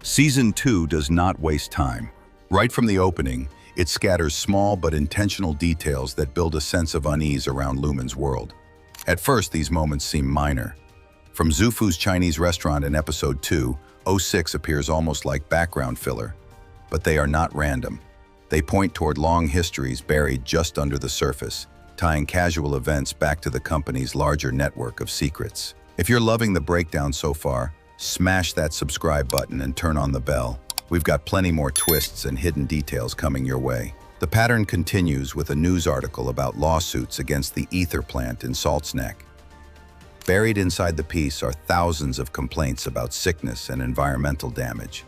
Season 2 does not waste time. Right from the opening, it scatters small but intentional details that build a sense of unease around Lumon's world. At first, these moments seem minor. From Zufu's Chinese restaurant in episode 2, '06 appears almost like background filler. But they are not random. They point toward long histories buried just under the surface, tying casual events back to the company's larger network of secrets. If you're loving the breakdown so far, smash that subscribe button and turn on the bell. We've got plenty more twists and hidden details coming your way. The pattern continues with a news article about lawsuits against the ether plant in Salt's Neck. Buried inside the piece are thousands of complaints about sickness and environmental damage.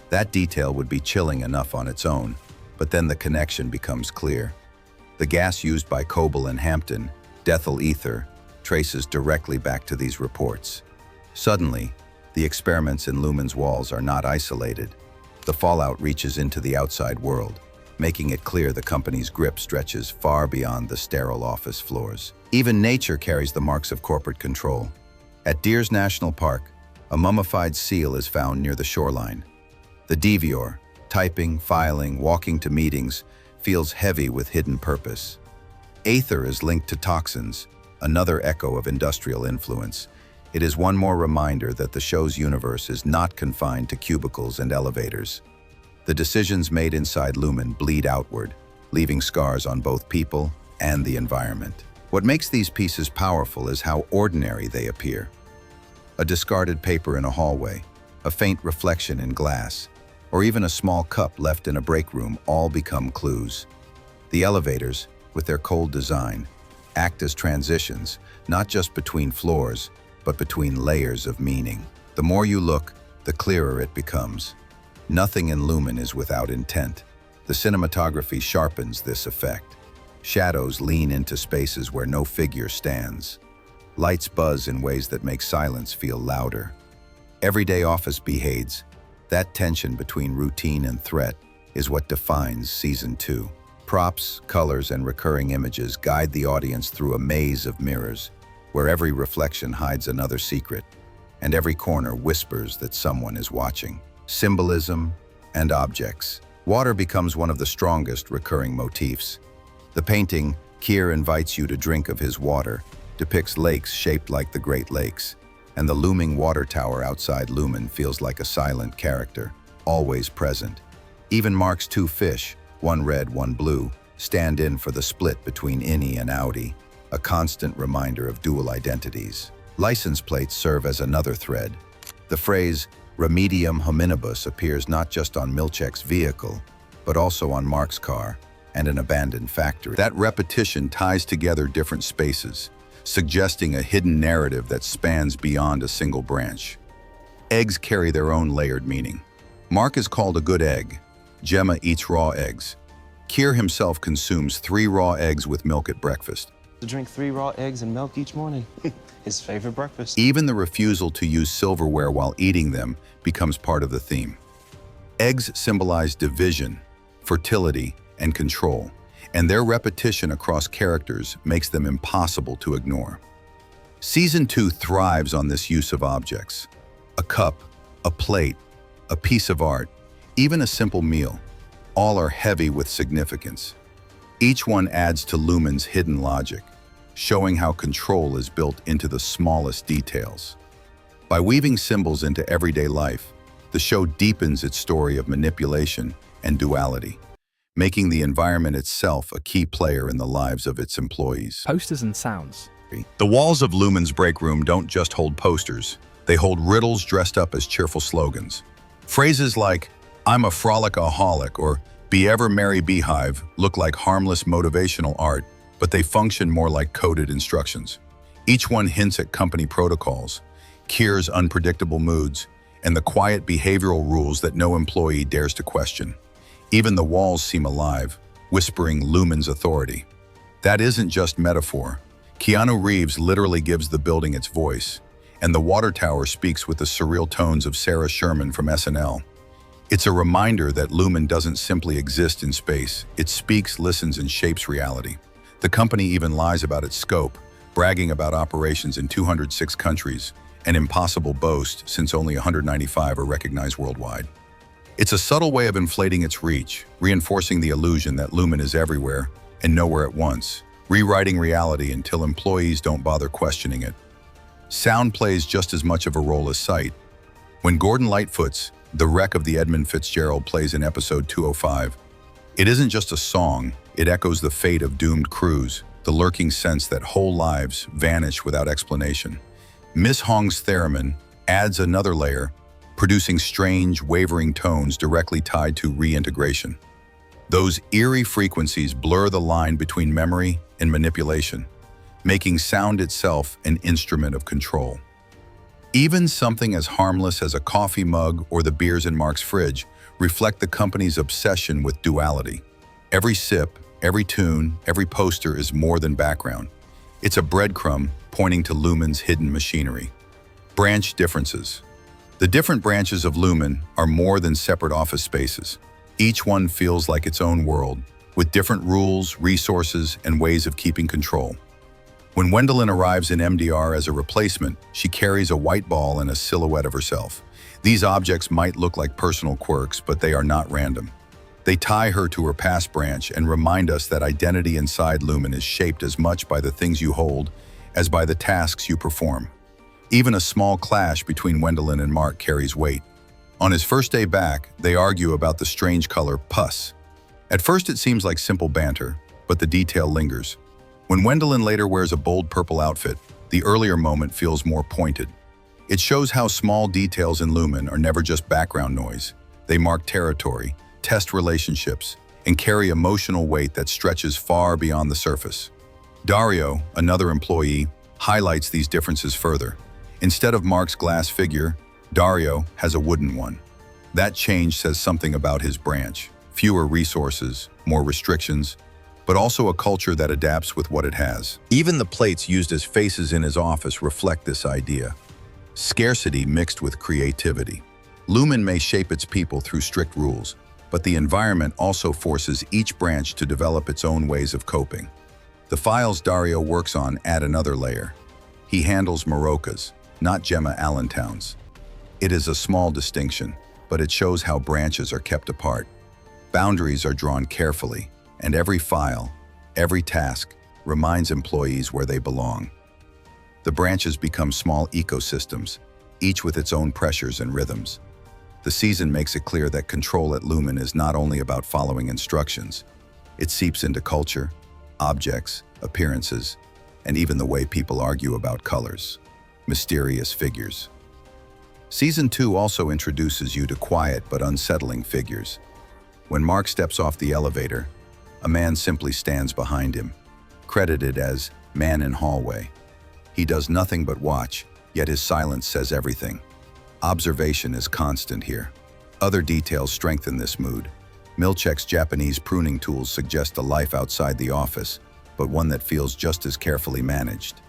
That detail would be chilling enough on its own, but then the connection becomes clear. The gas used by Coble and Hampton, dethyl ether, traces directly back to these reports. Suddenly, the experiments in Lumon's walls are not isolated. The fallout reaches into the outside world, making it clear the company's grip stretches far beyond the sterile office floors. Even nature carries the marks of corporate control. At Deers National Park, a mummified seal is found near the shoreline. The devior, typing, filing, walking to meetings, feels heavy with hidden purpose. Aether is linked to toxins, another echo of industrial influence. It is one more reminder that the show's universe is not confined to cubicles and elevators. The decisions made inside Lumon bleed outward, leaving scars on both people and the environment. What makes these pieces powerful is how ordinary they appear. A discarded paper in a hallway, a faint reflection in glass, or even a small cup left in a break room all become clues. The elevators, with their cold design, act as transitions, not just between floors, but between layers of meaning. The more you look, the clearer it becomes. Nothing in Lumon is without intent. The cinematography sharpens this effect. Shadows lean into spaces where no figure stands. Lights buzz in ways that make silence feel louder. Everyday office behaves. That tension between routine and threat is what defines Season 2. Props, colors, and recurring images guide the audience through a maze of mirrors, where every reflection hides another secret, and every corner whispers that someone is watching. Symbolism and objects. Water becomes one of the strongest recurring motifs. The painting, Kier invites you to drink of his water, depicts lakes shaped like the Great Lakes, and the looming water tower outside Lumon feels like a silent character, always present. Even Mark's two fish, one red, one blue, stand in for the split between innie and outie, a constant reminder of dual identities. License plates serve as another thread. The phrase Remedium hominibus appears not just on Milchek's vehicle, but also on Mark's car and an abandoned factory. That repetition ties together different spaces, suggesting a hidden narrative that spans beyond a single branch. Eggs carry their own layered meaning. Mark is called a good egg. Gemma eats raw eggs. Kier himself consumes 3 raw eggs with milk at breakfast. To drink 3 raw eggs and milk each morning. His favorite breakfast. Even the refusal to use silverware while eating them becomes part of the theme. Eggs symbolize division, fertility, and control, and their repetition across characters makes them impossible to ignore. Season 2 thrives on this use of objects. A cup, a plate, a piece of art, even a simple meal, all are heavy with significance. Each one adds to Lumon's hidden logic, showing how control is built into the smallest details. By weaving symbols into everyday life, the show deepens its story of manipulation and duality, making the environment itself a key player in the lives of its employees. Posters and sounds. The walls of Lumon's break room don't just hold posters, they hold riddles dressed up as cheerful slogans. Phrases like, "I'm a frolic-aholic," or "Be ever merry beehive" look like harmless motivational art, but they function more like coded instructions. Each one hints at company protocols, Kier's unpredictable moods, and the quiet behavioral rules that no employee dares to question. Even the walls seem alive, whispering Lumon's authority. That isn't just metaphor. Keanu Reeves literally gives the building its voice, and the water tower speaks with the surreal tones of Sarah Sherman from SNL. It's a reminder that Lumon doesn't simply exist in space. It speaks, listens, and shapes reality. The company even lies about its scope, bragging about operations in 206 countries, an impossible boast since only 195 are recognized worldwide. It's a subtle way of inflating its reach, reinforcing the illusion that Lumen is everywhere and nowhere at once, rewriting reality until employees don't bother questioning it. Sound plays just as much of a role as sight. When Gordon Lightfoot's The Wreck of the Edmund Fitzgerald plays in episode 205, it isn't just a song, it echoes the fate of doomed crews, the lurking sense that whole lives vanish without explanation. Miss Hong's theremin adds another layer, producing strange, wavering tones directly tied to reintegration. Those eerie frequencies blur the line between memory and manipulation, making sound itself an instrument of control. Even something as harmless as a coffee mug or the beers in Mark's fridge reflect the company's obsession with duality. Every sip, every tune, every poster is more than background. It's a breadcrumb pointing to Lumen's hidden machinery. Branch differences. The different branches of Lumen are more than separate office spaces. Each one feels like its own world, with different rules, resources, and ways of keeping control. When Wendelin arrives in MDR as a replacement, she carries a white ball and a silhouette of herself. These objects might look like personal quirks, but they are not random. They tie her to her past branch and remind us that identity inside Lumen is shaped as much by the things you hold as by the tasks you perform. Even a small clash between Wendelin and Mark carries weight. On his first day back, they argue about the strange color pus. At first it seems like simple banter, but the detail lingers. When Wendelin later wears a bold purple outfit, the earlier moment feels more pointed. It shows how small details in Lumen are never just background noise. They mark territory, test relationships, and carry emotional weight that stretches far beyond the surface. Dario, another employee, highlights these differences further. Instead of Mark's glass figure, Dario has a wooden one. That change says something about his branch. Fewer resources, more restrictions, but also a culture that adapts with what it has. Even the plates used as faces in his office reflect this idea. Scarcity mixed with creativity. Lumen may shape its people through strict rules, but the environment also forces each branch to develop its own ways of coping. The files Dario works on add another layer. He handles Marocas, not Gemma Allentowns. It is a small distinction, but it shows how branches are kept apart. Boundaries are drawn carefully, and every file, every task, reminds employees where they belong. The branches become small ecosystems, each with its own pressures and rhythms. The season makes it clear that control at Lumen is not only about following instructions. It seeps into culture, objects, appearances, and even the way people argue about colors. Mysterious figures. Season 2 also introduces you to quiet but unsettling figures. When Mark steps off the elevator, a man simply stands behind him, credited as Man in Hallway. He does nothing but watch, yet his silence says everything. Observation is constant here. Other details strengthen this mood. Milczek's Japanese pruning tools suggest a life outside the office, but one that feels just as carefully managed.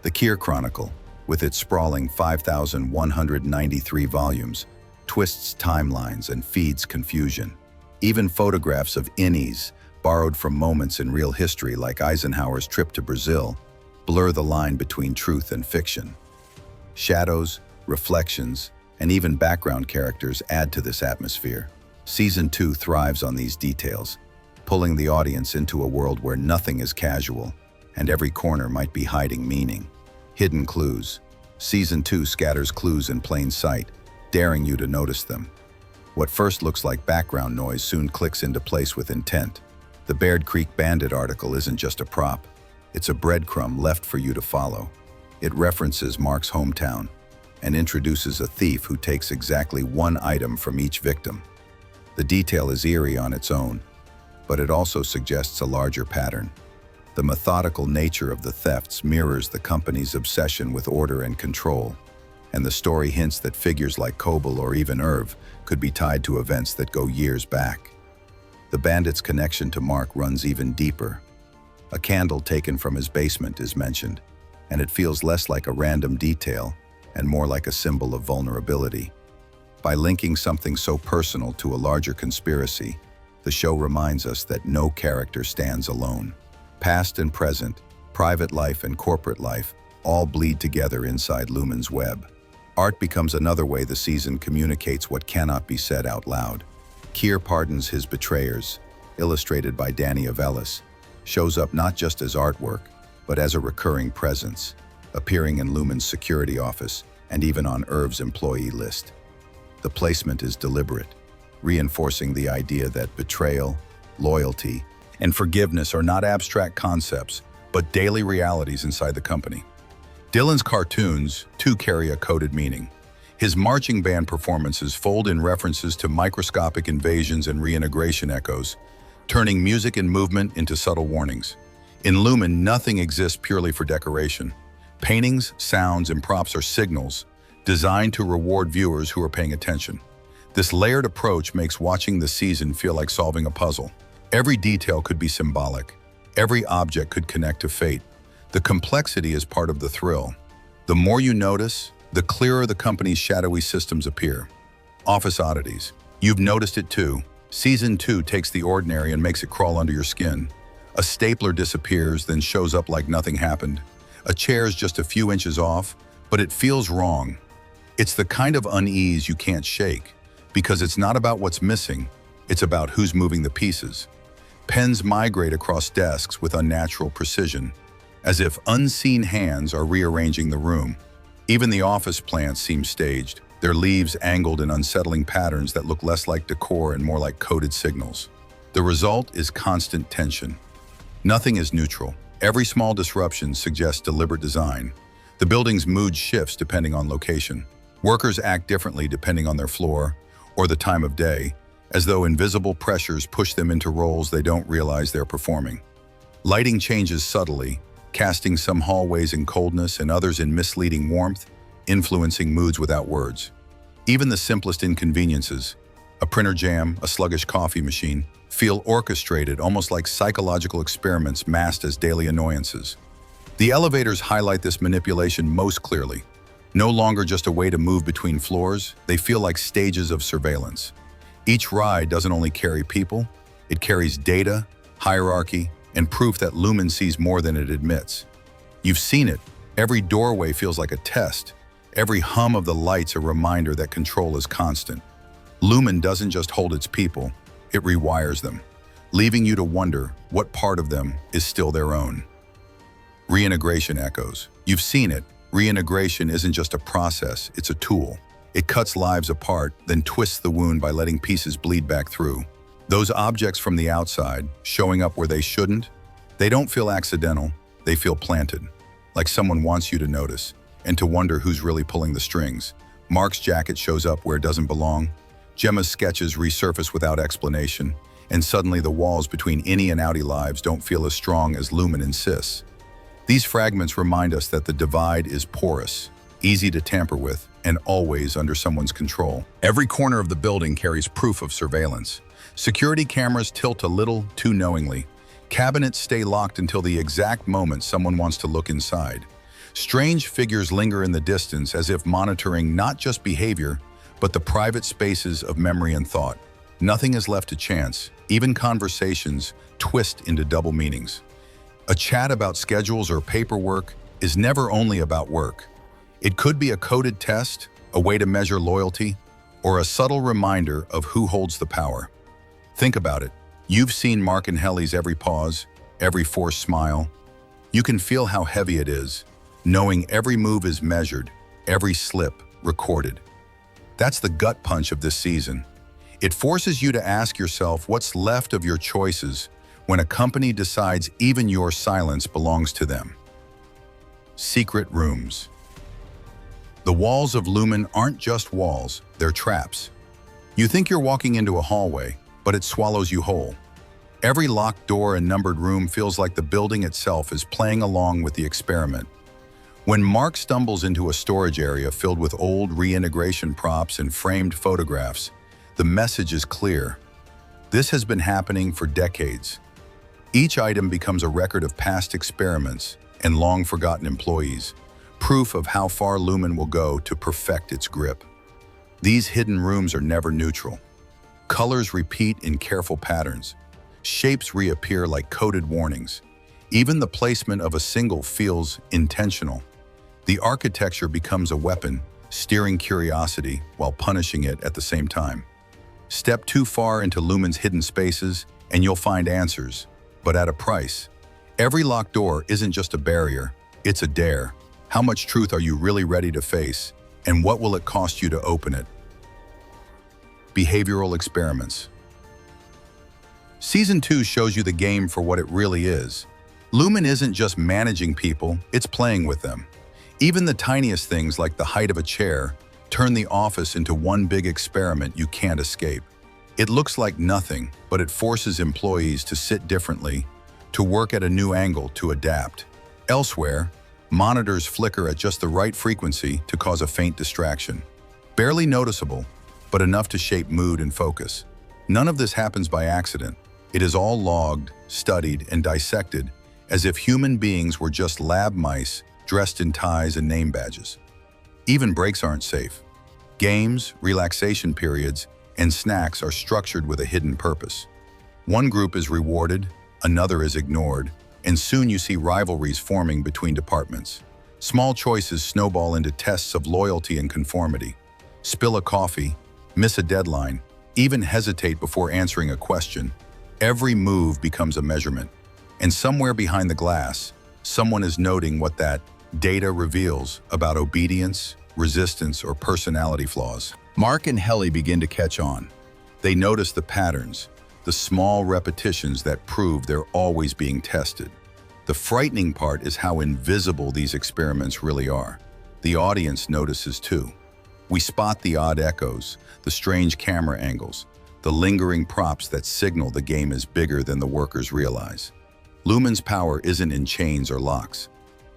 The Kier Chronicle, with its sprawling 5,193 volumes, twists timelines and feeds confusion. Even photographs of innies, borrowed from moments in real history like Eisenhower's trip to Brazil, blur the line between truth and fiction. Shadows, reflections, and even background characters add to this atmosphere. Season 2 thrives on these details, pulling the audience into a world where nothing is casual, and every corner might be hiding meaning. Hidden clues. Season 2 scatters clues in plain sight, daring you to notice them. What first looks like background noise soon clicks into place with intent. The Baird Creek Bandit article isn't just a prop. It's a breadcrumb left for you to follow. It references Mark's hometown and introduces a thief who takes exactly one item from each victim. The detail is eerie on its own, but it also suggests a larger pattern. The methodical nature of the thefts mirrors the company's obsession with order and control, and the story hints that figures like Koבל or even Irv could be tied to events that go years back. The bandit's connection to Mark runs even deeper. A candle taken from his basement is mentioned, and it feels less like a random detail and more like a symbol of vulnerability. By linking something so personal to a larger conspiracy, the show reminds us that no character stands alone. Past and present, private life and corporate life all bleed together inside Lumen's web. Art becomes another way the season communicates what cannot be said out loud. Keir pardons his betrayers, illustrated by Danny Avellis, shows up not just as artwork, but as a recurring presence, appearing in Lumon's security office and even on Irv's employee list. The placement is deliberate, reinforcing the idea that betrayal, loyalty, and forgiveness are not abstract concepts, but daily realities inside the company. Dylan's cartoons, too, carry a coded meaning. His marching band performances fold in references to microscopic invasions and reintegration echoes, turning music and movement into subtle warnings. In Lumon, nothing exists purely for decoration. Paintings, sounds, and props are signals designed to reward viewers who are paying attention. This layered approach makes watching the season feel like solving a puzzle. Every detail could be symbolic. Every object could connect to fate. The complexity is part of the thrill. The more you notice, the clearer the company's shadowy systems appear. Office oddities. You've noticed it too. Season 2 takes the ordinary and makes it crawl under your skin. A stapler disappears, then shows up like nothing happened. A chair's just a few inches off, but it feels wrong. It's the kind of unease you can't shake, because it's not about what's missing, it's about who's moving the pieces. Pens migrate across desks with unnatural precision, as if unseen hands are rearranging the room. Even the office plants seem staged, their leaves angled in unsettling patterns that look less like decor and more like coded signals. The result is constant tension. Nothing is neutral. Every small disruption suggests deliberate design. The building's mood shifts depending on location. Workers act differently depending on their floor or the time of day, as though invisible pressures push them into roles they don't realize they're performing. Lighting changes subtly, casting some hallways in coldness and others in misleading warmth, influencing moods without words. Even the simplest inconveniences, a printer jam, a sluggish coffee machine, feel orchestrated, almost like psychological experiments masked as daily annoyances. The elevators highlight this manipulation most clearly. No longer just a way to move between floors, they feel like stages of surveillance. Each ride doesn't only carry people, it carries data, hierarchy, and proof that Lumon sees more than it admits. You've seen it. Every doorway feels like a test. Every hum of the lights a reminder that control is constant. Lumon doesn't just hold its people, it rewires them, leaving you to wonder what part of them is still their own. Reintegration echoes. You've seen it. Reintegration isn't just a process, it's a tool. It cuts lives apart, then twists the wound by letting pieces bleed back through. Those objects from the outside, showing up where they shouldn't, they don't feel accidental, they feel planted. Like someone wants you to notice, and to wonder who's really pulling the strings. Mark's jacket shows up where it doesn't belong. Gemma's sketches resurface without explanation, and suddenly the walls between innie and outie lives don't feel as strong as Lumon insists. These fragments remind us that the divide is porous, easy to tamper with, and always under someone's control. Every corner of the building carries proof of surveillance. Security cameras tilt a little too knowingly. Cabinets stay locked until the exact moment someone wants to look inside. Strange figures linger in the distance as if monitoring not just behavior, but the private spaces of memory and thought. Nothing is left to chance. Even conversations twist into double meanings. A chat about schedules or paperwork is never only about work. It could be a coded test, a way to measure loyalty, or a subtle reminder of who holds the power. Think about it. You've seen Mark and Helly's every pause, every forced smile. You can feel how heavy it is, knowing every move is measured, every slip recorded. That's the gut punch of this season. It forces you to ask yourself what's left of your choices when a company decides even your silence belongs to them. Secret rooms. The walls of Lumon aren't just walls, they're traps. You think you're walking into a hallway, but it swallows you whole. Every locked door and numbered room feels like the building itself is playing along with the experiment. When Mark stumbles into a storage area filled with old reintegration props and framed photographs, the message is clear. This has been happening for decades. Each item becomes a record of past experiments and long-forgotten employees, proof of how far Lumon will go to perfect its grip. These hidden rooms are never neutral. Colors repeat in careful patterns. Shapes reappear like coded warnings. Even the placement of a single feels intentional. The architecture becomes a weapon, steering curiosity while punishing it at the same time. Step too far into Lumon's hidden spaces, and you'll find answers, but at a price. Every locked door isn't just a barrier, it's a dare. How much truth are you really ready to face, and what will it cost you to open it? Behavioral experiments. Season 2 shows you the game for what it really is. Lumon isn't just managing people, it's playing with them. Even the tiniest things like the height of a chair turn the office into one big experiment you can't escape. It looks like nothing, but it forces employees to sit differently, to work at a new angle, to adapt. Elsewhere, monitors flicker at just the right frequency to cause a faint distraction. Barely noticeable, but enough to shape mood and focus. None of this happens by accident. It is all logged, studied, and dissected as if human beings were just lab mice dressed in ties and name badges. Even breaks aren't safe. Games, relaxation periods, and snacks are structured with a hidden purpose. One group is rewarded, another is ignored, and soon you see rivalries forming between departments. Small choices snowball into tests of loyalty and conformity. Spill a coffee, miss a deadline, even hesitate before answering a question. Every move becomes a measurement. And somewhere behind the glass, someone is noting what that data reveals about obedience, resistance, or personality flaws. Mark and Helly begin to catch on. They notice the patterns, the small repetitions that prove they're always being tested. The frightening part is how invisible these experiments really are. The audience notices too. We spot the odd echoes, the strange camera angles, the lingering props that signal the game is bigger than the workers realize. Lumon's power isn't in chains or locks.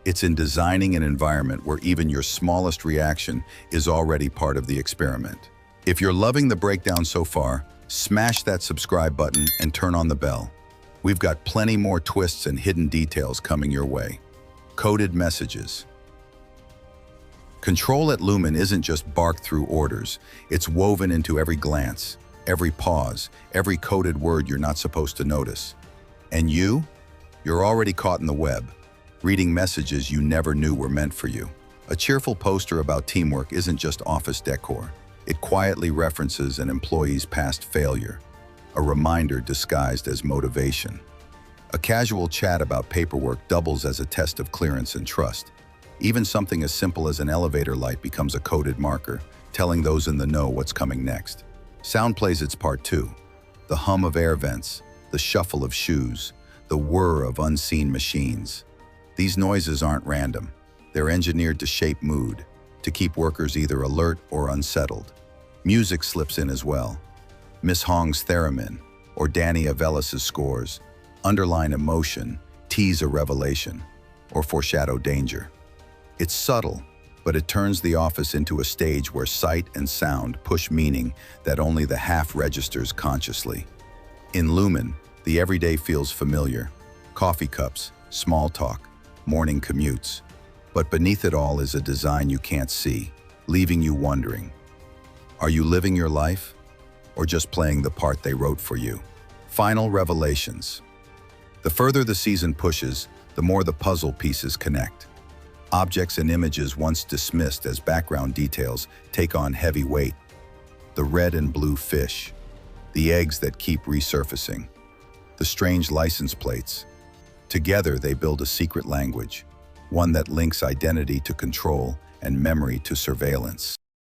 It's in designing an environment where even your smallest reaction is already part of the experiment. If you're loving the breakdown so far, smash that subscribe button and turn on the bell. We've got plenty more twists and hidden details coming your way. Coded messages. Control at Lumon isn't just barked through orders. It's woven into every glance, every pause, every coded word you're not supposed to notice. And you're already caught in the web, reading messages you never knew were meant for you. A cheerful poster about teamwork isn't just office decor. It quietly references an employee's past failure, a reminder disguised as motivation. A casual chat about paperwork doubles as a test of clearance and trust. Even something as simple as an elevator light becomes a coded marker, telling those in the know what's coming next. Sound plays its part too. The hum of air vents, the shuffle of shoes, the whir of unseen machines. These noises aren't random. They're engineered to shape mood, to keep workers either alert or unsettled. Music slips in as well. Miss Hong's theremin, or Danny Avelis's scores, underline emotion, tease a revelation, or foreshadow danger. It's subtle, but it turns the office into a stage where sight and sound push meaning that only the half registers consciously. In Lumon, the everyday feels familiar. Coffee cups, small talk, morning commutes. But beneath it all is a design you can't see, leaving you wondering. Are you living your life, or just playing the part they wrote for you? Final revelations. The further the season pushes, the more the puzzle pieces connect. Objects and images once dismissed as background details take on heavy weight. The red and blue fish, the eggs that keep resurfacing, the strange license plates. Together they build a secret language, one that links identity to control and memory to surveillance.